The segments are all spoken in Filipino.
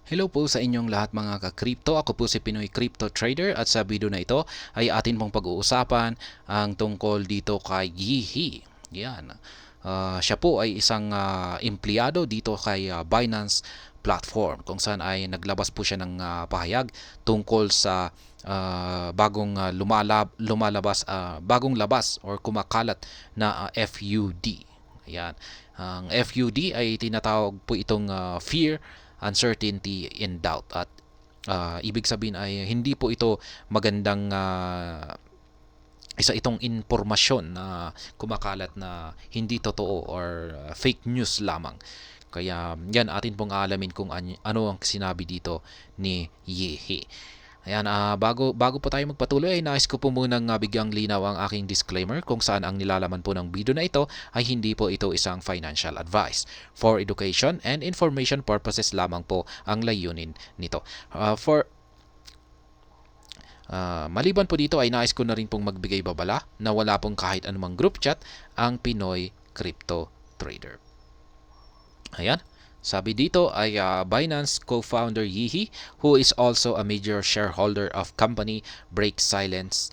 Hello po sa inyong lahat mga ka-crypto. Ako po si Pinoy Crypto Trader at sa video na ito ay atin pong pag-uusapan ang tungkol dito kay Yeehy. Yan. Siya po ay isang empleyado dito kay Binance platform kung saan ay naglabas po siya ng pahayag tungkol sa bagong labas or kumakalat na FUD. Ayan. Ang FUD ay tinatawag po itong fear, uncertainty, and doubt. At ibig sabihin ay hindi po ito magandang isa itong impormasyon na kumakalat na hindi totoo or fake news lamang. Kaya yan atin pong alamin kung ano ang sinabi dito ni Yehe. Ayan, bago po tayo magpatuloy ay nais ko po munang bigyang linaw ang aking disclaimer kung saan ang nilalaman po ng video na ito ay hindi po ito isang financial advice. For education and information purposes lamang po ang layunin nito. Maliban po dito ay nais ko na rin pong magbigay babala na wala pong kahit anumang group chat ang Pinoy Crypto Trader. Ayan. Sabi dito ay Binance co-founder Yeehy, who is also a major shareholder of company, breaks silence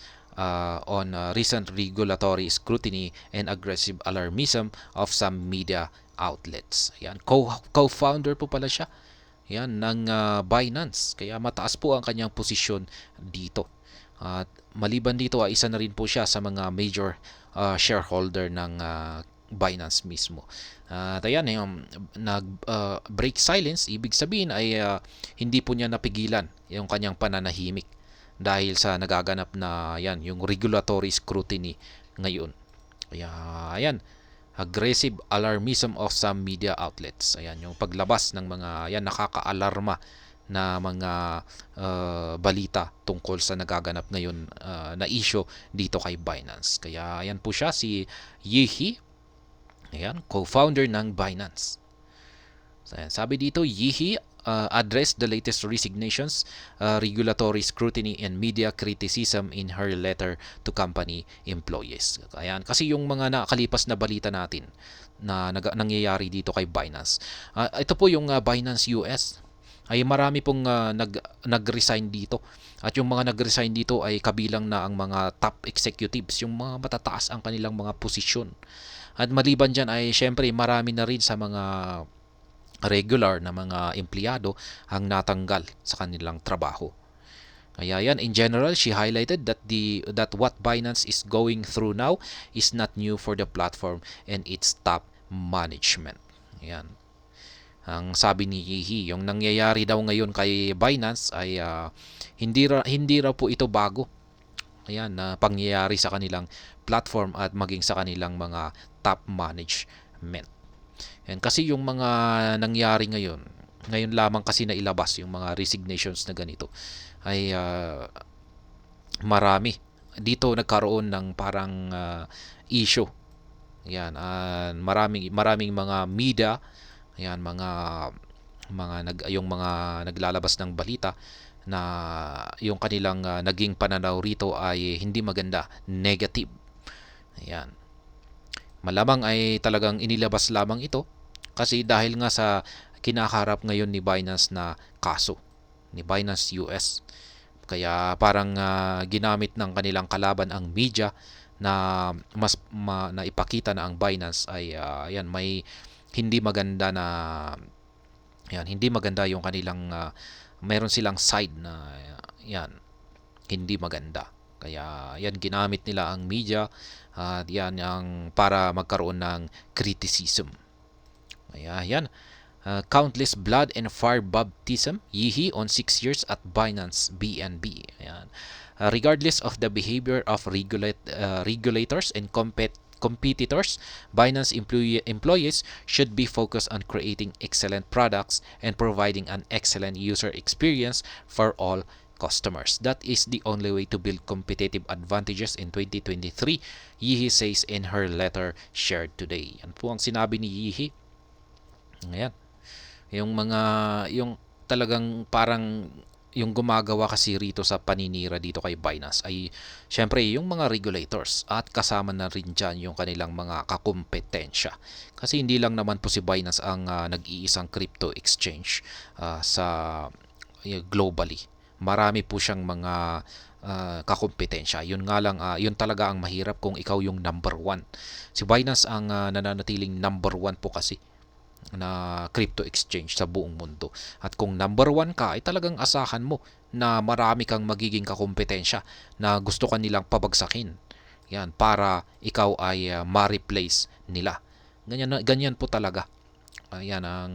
on recent regulatory scrutiny and aggressive alarmism of some media outlets. Ayan. Co-founder po pala siya. Yan, ng Binance. Kaya mataas po ang kanyang posisyon dito. At maliban dito ay isa na rin po siya sa mga major shareholder ng Binance mismo. At ayan, yung nag-break silence, ibig sabihin ay hindi po niya napigilan yung kanyang pananahimik dahil sa nagaganap na yan, yung regulatory scrutiny ngayon. Kaya ayan, aggressive alarmism of some media outlets. Ayan, yung paglabas ng mga yan nakakaalarma na mga balita tungkol sa nagaganap ngayon na issue dito kay Binance. Kaya ayan po siya, si Yeehy. Ayan, co-founder ng Binance. So, ayan, sabi dito, Yeehy addressed the latest resignations, regulatory scrutiny, and media criticism in her letter to company employees. Ayan, kasi yung mga nakalipas na balita natin na nangyayari dito kay Binance. Ito po yung Binance US ay marami pong nag-resign dito. At yung mga nag-resign dito ay kabilang na ang mga top executives, yung mga matataas ang kanilang mga posisyon. At maliban dyan ay syempre marami na rin sa mga regular na mga empleyado ang natanggal sa kanilang trabaho. Kaya yan, in general, she highlighted that what Binance is going through now is not new for the platform and its top management. Yan. Ang sabi ni Yeehy, yung nangyayari daw ngayon kay Binance ay hindi raw po ito bago. Ayan, na pangyayari sa kanilang platform at maging sa kanilang mga top management. And kasi yung mga nangyari ngayon lamang kasi na ilabas yung mga resignations na ganito ay marami. Dito nagkaroon ng parang issue. Yan, maraming mga media, yan yung mga naglalabas ng balita na yung kanilang naging pananaw rito ay hindi maganda, negative. Ayan. Malamang ay talagang inilabas lamang ito kasi dahil nga sa kinaharap ngayon ni Binance na kaso ni Binance US. Kaya parang ginamit ng kanilang kalaban ang media na na ipakita na ang Binance ay yan, may hindi maganda na yan, hindi maganda yung kanilang meron silang side na yan, hindi maganda. Kaya yan, ginamit nila ang media at yan ang para magkaroon ng criticism. Kaya yan, countless blood and fire baptism, Yeehy on 6 years at Binance BNB. Ayan. Regardless of the behavior of regulators and competitors, Binance employees should be focused on creating excellent products and providing an excellent user experience for all customers. That is the only way to build competitive advantages in 2023, Yeehy says in her letter shared today. Yan po ang sinabi ni Yeehy. Ayan. Yung talagang parang yung gumagawa kasi rito sa paninira dito kay Binance ay syempre yung mga regulators at kasama na rin dyan yung kanilang mga kakumpetensya. Kasi hindi lang naman po si Binance ang nag-iisang crypto exchange sa globally. Marami po siyang mga kakumpetensya. Yun nga lang, yun talaga ang mahirap kung ikaw yung number one. Si Binance ang nananatiling number one po kasi na crypto exchange sa buong mundo. At kung number one ka, ay talagang asahan mo na marami kang magiging kakumpetensya na gusto ka nilang pabagsakin. Yan, para ikaw ay ma-replace nila. Ganyan po talaga. Yan ang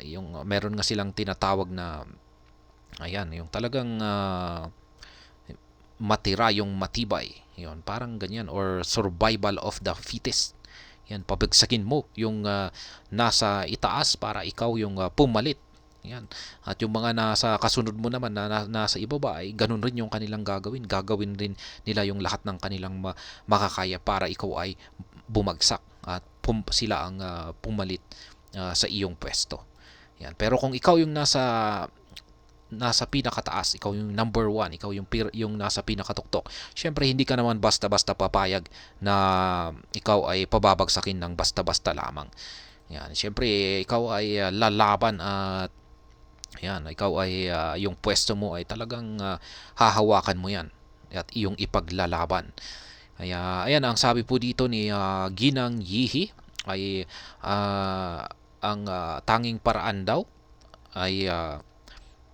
yung meron nga silang tinatawag na ayan, yung talagang matira, yung matibay. Yun, parang ganyan or survival of the fittest. Yan, pabagsakin mo yung nasa itaas para ikaw yung pumalit. Yan. At yung mga nasa kasunod mo naman na nasa ibaba ay ganun rin yung kanilang gagawin. Gagawin rin nila yung lahat ng kanilang makakaya para ikaw ay bumagsak at sila ang pumalit sa iyong pwesto. Yan. Pero kung ikaw yung nasa pinakataas, ikaw yung number one, ikaw yung nasa pinakatuktok. Syempre hindi ka naman basta-basta papayag na ikaw ay pababagsakin ng basta-basta lamang. Yan, syempre ikaw ay lalaban at yan, ikaw ay yung pwesto mo ay talagang hahawakan mo yan at iyong ipaglalaban. Kaya ayan ang sabi po dito ni Ginang Yihi ay ang tanging paraan daw ay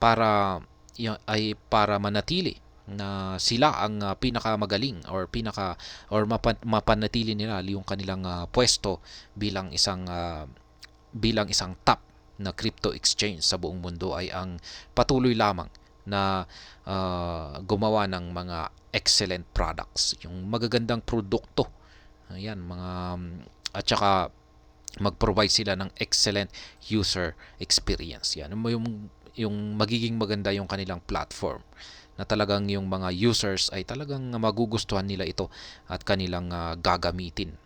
para manatili na sila ang pinakamagaling or mapanatili nila yung kanilang pwesto bilang isang top na crypto exchange sa buong mundo ay ang patuloy lamang na gumawa ng mga excellent products, yung magagandang produkto. Ayan, at saka mag-provide sila ng excellent user experience. Yan yung magiging maganda yung kanilang platform na talagang yung mga users ay talagang magugustuhan nila ito at kanilang gagamitin.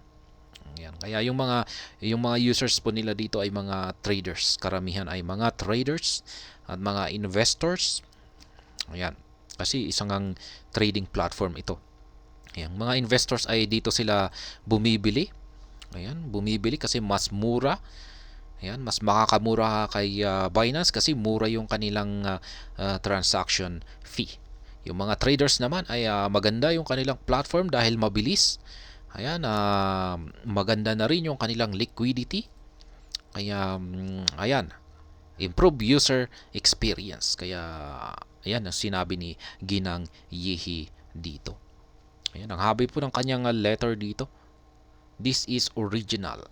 Yan. Kaya yung mga users po nila dito ay mga traders. Karamihan ay mga traders at mga investors. Ayan. Kasi isang trading platform ito. Ayan. Mga investors ay dito sila bumibili. Ayan, bumibili kasi mas mura. Ayan, mas makakamura kay Binance kasi mura yung kanilang transaction fee. Yung mga traders naman ay maganda yung kanilang platform dahil mabilis. Ayan, maganda na rin yung kanilang liquidity. Kaya, ayan, improve user experience. Kaya, ayan ang sinabi ni Ginang Yihi dito. Ayan, ang habi po ng kanyang letter dito. This is original.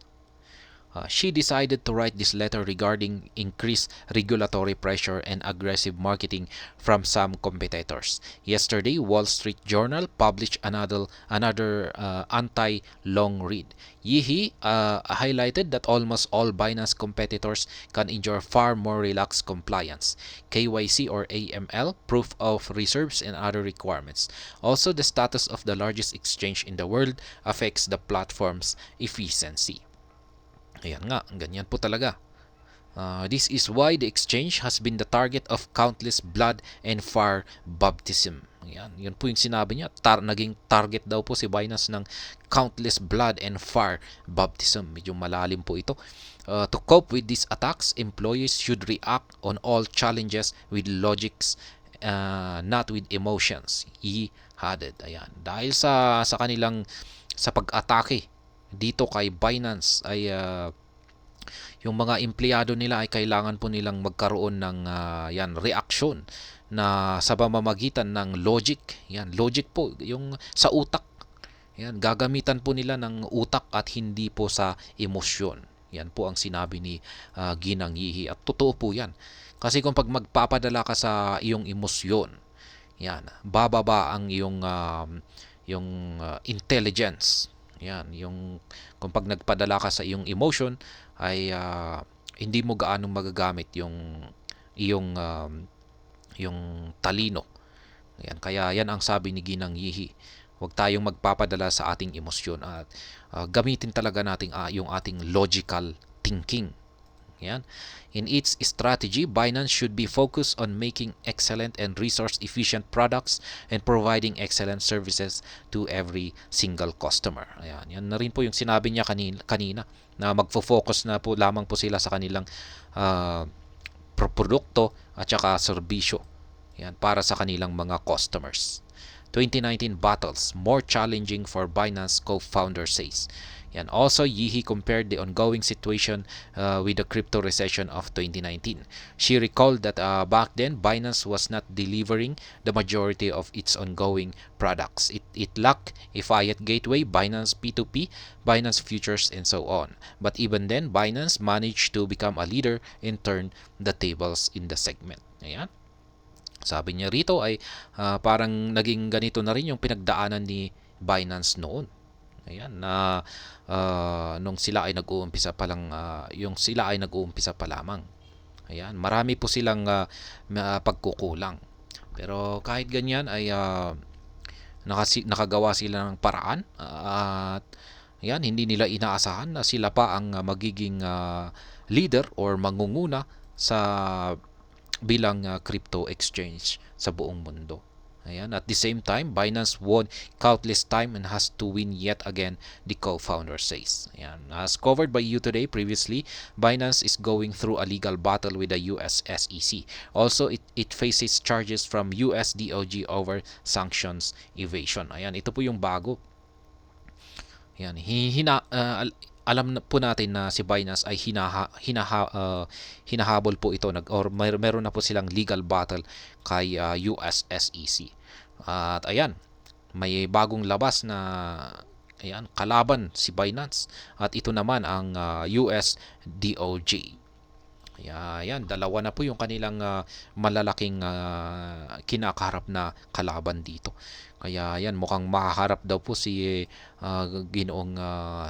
She decided to write this letter regarding increased regulatory pressure and aggressive marketing from some competitors. Yesterday, Wall Street Journal published another anti-long read. Yihi highlighted that almost all Binance competitors can enjoy far more relaxed compliance, KYC or AML, proof of reserves, and other requirements. Also, the status of the largest exchange in the world affects the platform's efficiency. Ayan nga, ganyan po talaga. This is why the exchange has been the target of countless blood and fire baptism. Ayan, yun po yung sinabi niya. Naging target daw po si Binance ng countless blood and fire baptism. Medyo malalim po ito. To cope with these attacks, employees should react on all challenges with logics, not with emotions. Added. Ayan. Dahil sa kanilang sa pag-atake dito kay Binance ay yung mga empleyado nila ay kailangan po nilang magkaroon ng reaksyon na sa pamamagitan ng logic. Yan, logic po yung sa utak. Yan, gagamitan po nila ng utak at hindi po sa emosyon. Yan po ang sinabi ni Ginang Yihi at totoo po yan. Kasi kung pag magpapadala ka sa iyong emosyon, yan, bababa ang iyong intelligence. Yan, yung kung pag nagpadala ka sa iyong emotion ay hindi mo gaano magagamit yung iyong yung talino. Yan, kaya yan ang sabi ni Ginang Yihi. Huwag tayong magpapadala sa ating emosyon at gamitin talaga natin yung ating logical thinking. Yan. In its strategy, Binance should be focused on making excellent and resource-efficient products and providing excellent services to every single customer. Ayan. Yan na rin po yung sinabi niya kanina na magfo-focus na po lamang po sila sa kanilang produkto at saka serbisyo. Yan, para sa kanilang mga customers. 2019 battles more challenging for Binance co-founder says. Yan. Also, Yeehee compared the ongoing situation with the crypto recession of 2019. She recalled that back then, Binance was not delivering the majority of its ongoing products. It lacked a fiat gateway, Binance P2P, Binance Futures, and so on. But even then, Binance managed to become a leader and turn the tables in the segment. Ayan. Sabi niya rito ay parang naging ganito na rin yung pinagdaanan ni Binance noon. Ayan, na nung sila ay nag-uumpisa pa lang, yung sila ay nag-uumpisa pa lamang. Ayan, marami po silang pagkukulang. Pero kahit ganyan ay nakagawa sila ng paraan at ayan, hindi nila inaasahan na sila pa ang magiging leader or mangunguna sa bilang crypto exchange sa buong mundo. Ayan. At the same time, Binance won countless time and has to win yet again, the co-founder says. Ayan. As covered by you today previously, Binance is going through a legal battle with the US SEC. Also, it faces charges from US DOJ over sanctions evasion. Ayan. Ito po yung bago. Ayan. Alam po natin na si Binance ay hinahabol po ito or meron na po silang legal battle kay US SEC. At ayan, may bagong labas na ayan, kalaban si Binance at ito naman ang US DOJ. Ayan, dalawa na po yung kanilang malalaking kinakaharap na kalaban dito. Kaya yan, mukhang makaharap daw po si Ginoong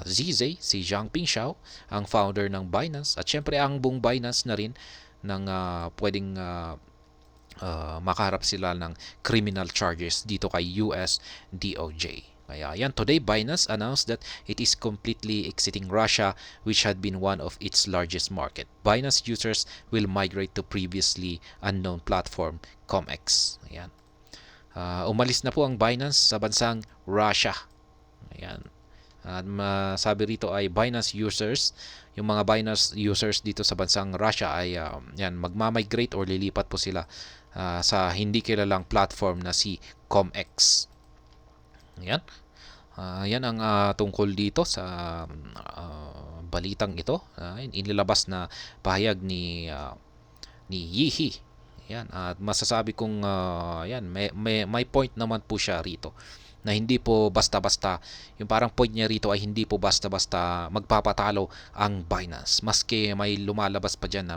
ZZ, si Jiangping Xiao, ang founder ng Binance. At syempre ang buong Binance na rin ng pwedeng makaharap sila ng criminal charges dito kay US DOJ. Kaya yan, today Binance announced that it is completely exiting Russia, which had been one of its largest market. Binance users will migrate to previously unknown platform COMEX. Ayan. Umalis na po ang Binance sa bansang Russia. Ayan. At sabi rito ay Binance users, yung mga Binance users dito sa bansang Russia ay yan, magmamigrate or lilipat po sila sa hindi kilalang platform na si COMEX. Ayan. Yan ang tungkol dito sa balitang ito. Inilabas na pahayag ni Yeehee. Yan, at masasabi kong yan, may point naman po siya rito na hindi po basta-basta, yung parang point niya rito ay hindi po basta-basta magpapatalo ang Binance. Maski may lumalabas pa dyan na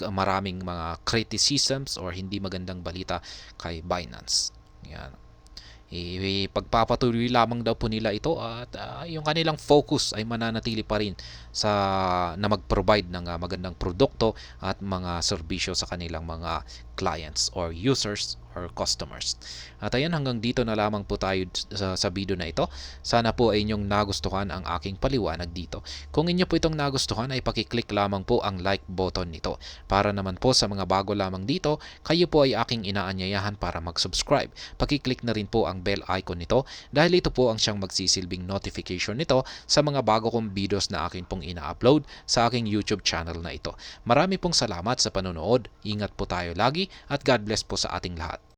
maraming mga criticisms or hindi magandang balita kay Binance. Yan. Pagpapatuloy lamang daw po nila ito at yung kanilang focus ay mananatili pa rin sa na mag-provide ng magandang produkto at mga serbisyo sa kanilang mga clients or users or customers. At ayan, hanggang dito na lamang po tayo sa video na ito. Sana po ay inyong nagustuhan ang aking paliwanag dito. Kung inyo po itong nagustuhan ay pakiclick lamang po ang like button nito. Para naman po sa mga bago lamang dito, kayo po ay aking inaanyayahan para mag-subscribe. Pakiclick na rin po ang bell icon nito dahil ito po ang siyang magsisilbing notification nito sa mga bago kong videos na akin pong ina-upload sa aking YouTube channel na ito. Marami pong salamat sa panonood. Ingat po tayo lagi at God bless po sa ating lahat.